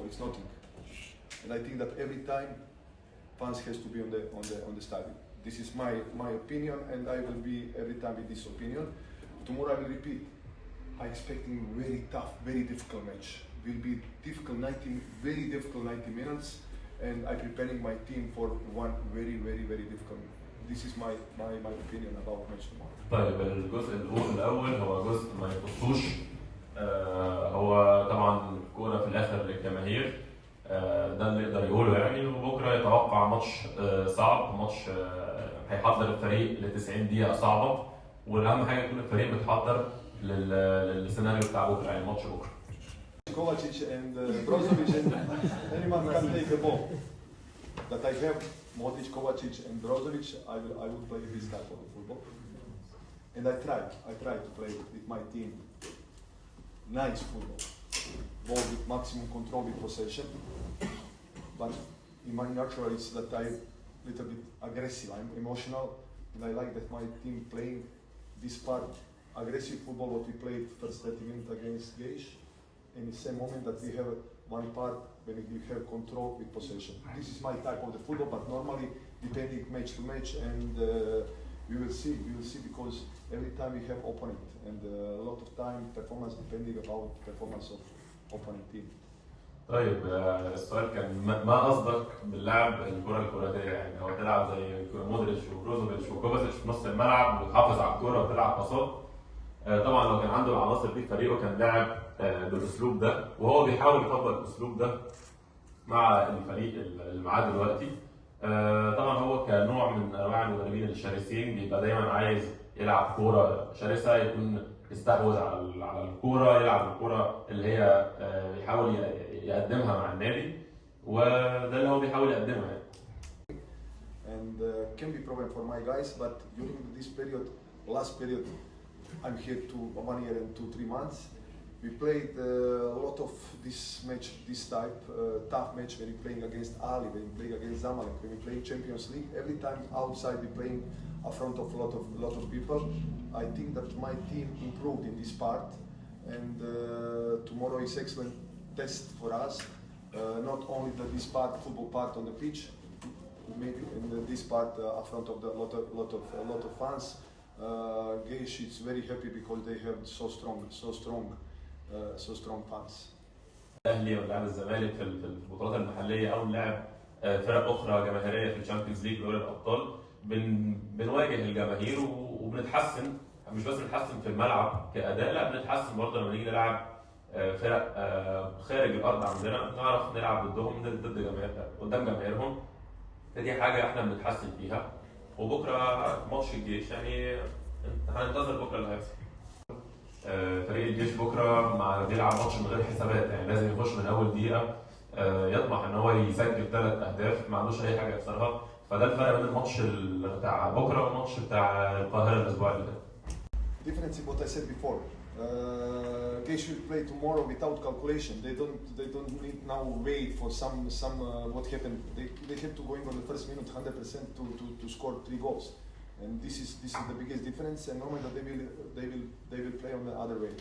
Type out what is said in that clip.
it's nothing. And I think that every time fans has to be on the stadium. This is my opinion, and I will be every time with this opinion. Tomorrow I will repeat. I expecting very tough, very difficult match. Will be difficult very difficult 90 minutes, and I'm preparing my team for one very difficult. This is my opinion about match tomorrow. طيب الجزء الأول هو جزء ما يخصوش هو طبعا كورة في الآخر للجماهير، ده اللي يقدر يقوله يعني. وبكرة يتوقع ماتش صعب، ماتش هيحضر الفريق ل 90 دقيقة صعبة، والأهم حاجة يكون الفريق متحضر للسيناريو بتاع بكرة، يعني ماتش بكرة. Kovacic and Brozovic and anyone can take the ball. That I have Modric, Kovacic and Brozovic, I would play this type of football. And I try to play with my team nice football, ball with maximum control with possession. But in my nature is that I'm a little bit aggressive, I'm emotional, and I like that my team playing this part aggressive football what we played first 30 minutes against Geish. In the same moment that we have one part when we have control with possession. This is my type of the football, but normally depending match to match, and we will see because every time we have opponent, and a lot of time performance depending about performance of opponent team. طيب السؤال كان ما قصدك باللعب الكرة الكراتية؟ يعني هو تلعب زي مودريتش وبروزوفيتش وكوفاسيتش في نص الملعب وتحافظ على الكرة وتلعب باصات. طبعا لو كان عنده العناصر دي فريقه كان لاعب بالاسلوب ده، وهو بيحاول يطبق الاسلوب ده مع الفريق اللي معاه دلوقتي. طبعا هو كنوع من انواع المدربين الشرسين بيبقى دايما عايز يلعب كوره شرسه، يكون يستحوذ على الكوره، يلعب الكوره اللي هي يحاول يقدمها مع النادي، وده اللي هو بيحاول يقدمها يعني. And can be problem for my guys, but during this period, last period, I'm here 1 year and 2-3 months. We played a lot of this match, this type tough match when we playing against Ali, when we playing against Zamalek, when we playing Champions League. Every time outside we playing in front of a lot of people. I think that my team improved in this part, and tomorrow is excellent test for us. Not only this part, football part on the pitch, maybe in this part in front of the lot of fans. Geish is very happy because they have so strong fans. الاهلي ولعب الزمالك في البطولات المحليه او لعب فرق اخرى جماهيريه في الشامبيونز ليج ودوري الابطال، بنواجه الجماهير وبنتحسن. مش بس بنتحسن في الملعب كاداء، لا بنتحسن برضه لما نيجي نلعب فرق خارج الارض عندنا، نعرف نلعب ضدهم ضد قدام جماهيرهم. فدي حاجه احنا بنتحسن فيها. وبكره ماتش الجيش، يعني هننتظر بكره اللي هيحصل. فريق الجيش بكره بيلعب ماتش من غير حسابات، يعني لازم يخش من اول دقيقه يطمح ان هو يسجل 3 اهداف، ما عندوش اي حاجه يخسرها. فده الفرق بين الماتش بتاع بكره والماتش بتاع القاهره الاسبوع اللي فات. Difference in what I said before. Geish will play tomorrow without calculation. They don't need now wait for some what happened. They have to go in on the first minute 100% to score 3 goals. And this is the biggest difference, and normally they will play on the other way.